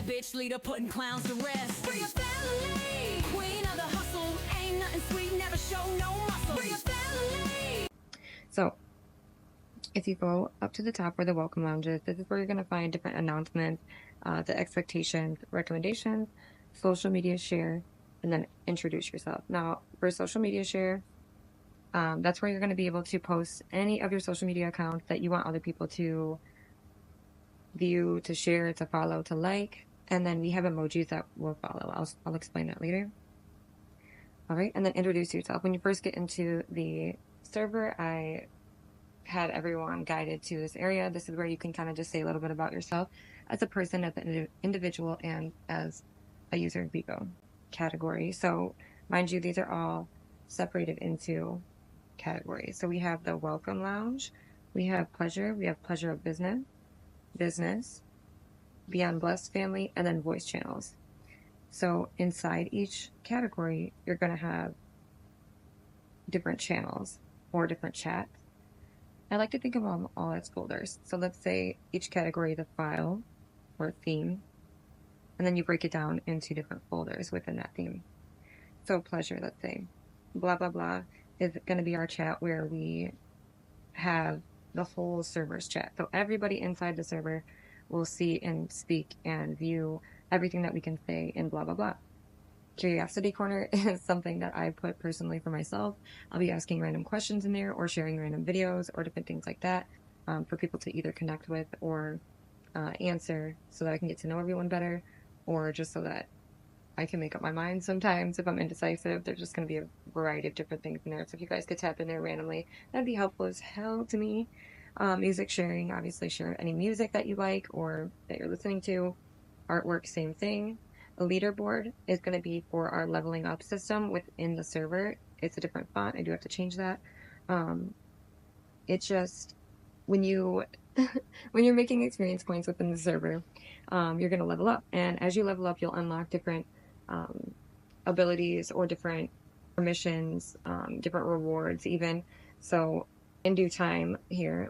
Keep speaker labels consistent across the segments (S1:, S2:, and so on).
S1: bad bitch leader, putting clowns to rest. Bring a family, queen of the hustle. Ain't nothing sweet, never show no muscle. Bring a family.
S2: So if you go up to the top where the welcome lounge is, this is where you're going to find different announcements, the expectations, recommendations, social media share, and then introduce yourself. Now, for social media share, that's where you're going to be able to post any of your social media accounts that you want other people to view, to share, to follow, to like. And then we have emojis that will follow. I'll explain that later. All right, and then introduce yourself. When you first get into the server, I had everyone guided to this area. This is where you can kind of just say a little bit about yourself as a person, as an individual, and as a user of Bigo category. So mind you, these are all separated into categories. So we have the welcome lounge, we have pleasure, we have pleasure of business, beyond blessed family, and then voice channels. So inside each category, you're going to have different channels or different chats. I like to think of them all as folders. So let's say each category is a file or a theme, and then you break it down into different folders within that theme. So pleasure, let's say, blah, blah, blah, is going to be our chat where we have the whole server's chat. So everybody inside the server will see and speak and view everything that we can say in blah, blah, blah. Curiosity corner is something that I put personally for myself. I'll be asking random questions in there or sharing random videos or different things like that for people to either connect with or answer so that I can get to know everyone better, or just so that I can make up my mind sometimes if I'm indecisive. There's just going to be a variety of different things in there. So if you guys could tap in there randomly, that'd be helpful as hell to me. Music sharing, obviously share any music that you like or that you're listening to. Artwork, same thing. A leaderboard is going to be for our leveling up system within the server. It's a different font. I do have to change that. It's just when you when you're making experience points within the server, you're going to level up, and as you level up, you'll unlock different abilities or different permissions, different rewards even. So in due time here,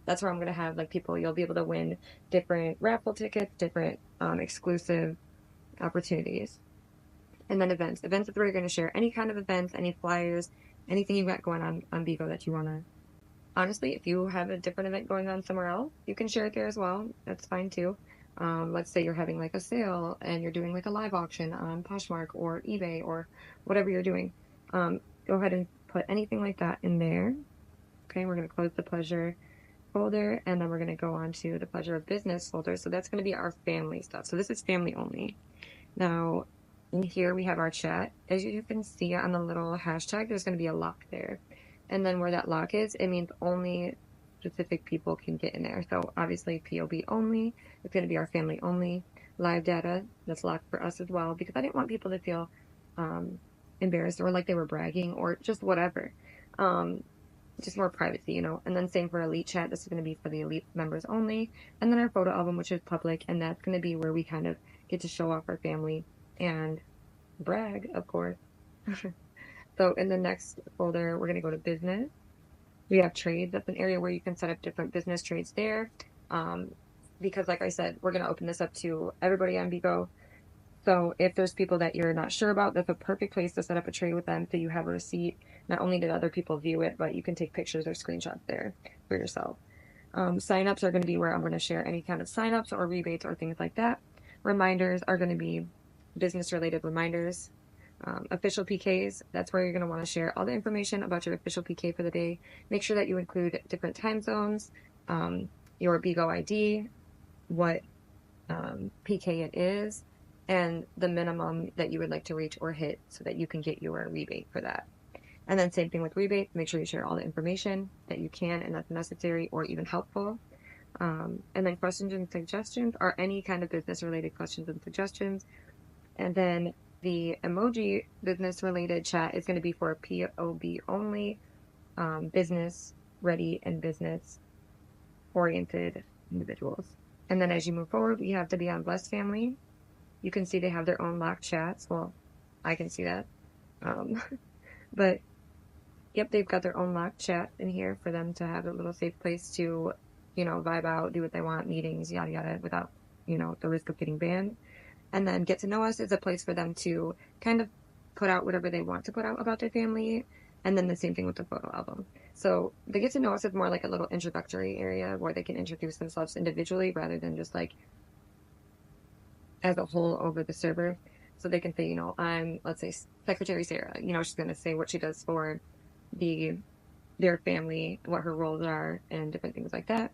S2: that's where I'm going to have like people, you'll be able to win different raffle tickets, different exclusive opportunities. And then events is where you're going to share any kind of events, any flyers, anything you've got going on Bigo that you want to. Honestly, if you have a different event going on somewhere else, you can share it there as well. That's fine too. Let's say you're having like a sale and you're doing like a live auction on Poshmark or eBay or whatever you're doing. Go ahead and put anything like that in there. Okay, we're going to close the pleasure folder, and then we're going to go on to the pleasure of business folder. So that's going to be our family stuff. So this is family only. Now, in here we have our chat. As you can see on the little hashtag, there's going to be a lock there. And then where that lock is, it means only specific people can get in there. So obviously POB only, it's going to be our family only. Live data, that's locked for us as well, because I didn't want people to feel embarrassed or like they were bragging or just whatever. Just more privacy, you know. And then same for elite chat, this is going to be for the elite members only. And then our photo album, which is public, and that's going to be where we kind of get to show off our family and brag, of course. So in the next folder, we're going to go to business. We have trades. That's an area where you can set up different business trades there. Because like I said, we're going to open this up to everybody on Bigo. So if there's people that you're not sure about, that's a perfect place to set up a trade with them so you have a receipt. Not only did other people view it, but you can take pictures or screenshots there for yourself. Signups are going to be where I'm going to share any kind of signups or rebates or things like that. Reminders are going to be business-related reminders. Official PKs, that's where you're going to want to share all the information about your official PK for the day. Make sure that you include different time zones, your Bigo ID, what PK it is, and the minimum that you would like to reach or hit so that you can get your rebate for that. And then same thing with rebates, make sure you share all the information that you can and that's necessary or even helpful. And then questions and suggestions are any kind of business-related questions and suggestions. And then the emoji business-related chat is going to be for POB only, business-ready and business-oriented individuals. And then as you move forward, we have the Beyond Blessed family. You can see they have their own locked chats. Well, I can see that. But, yep, they've got their own locked chat in here for them to have a little safe place to, you know, vibe out, do what they want, meetings, yada, yada, without you know, the risk of getting banned. And then Get to Know Us is a place for them to kind of put out whatever they want to put out about their family. And then the same thing with the photo album. So the Get to Know Us is more like a little introductory area where they can introduce themselves individually rather than just like as a whole over the server. So they can say, you know, I'm, let's say, Secretary Sarah. You know, she's going to say what she does for their family, what her roles are, and different things like that.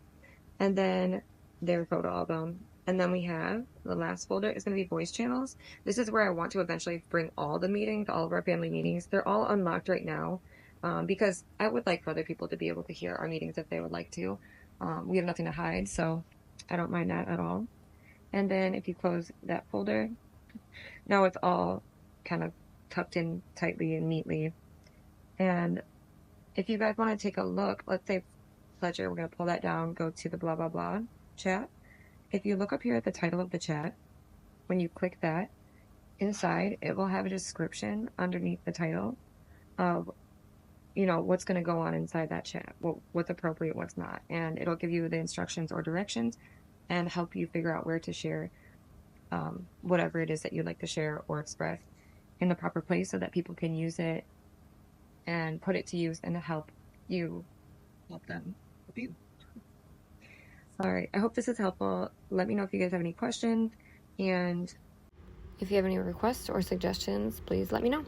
S2: And then their photo album. And then we have the last folder is going to be voice channels. This is where I want to eventually bring all the meetings, all of our family meetings. They're all unlocked right now because I would like for other people to be able to hear our meetings if they would like to. We have nothing to hide, so I don't mind that at all. And then if you close that folder, now it's all kind of tucked in tightly and neatly. And if you guys want to take a look, let's say Ledger, we're going to pull that down, go to the blah, blah, blah chat. If you look up here at the title of the chat, when you click that, inside, it will have a description underneath the title of, you know, what's going to go on inside that chat, what's appropriate, what's not. And it'll give you the instructions or directions and help you figure out where to share whatever it is that you'd like to share or express in the proper place so that people can use it and put it to use and help them help you. All right, I hope this is helpful. Let me know if you guys have any questions, and if you have any requests or suggestions, please let me know.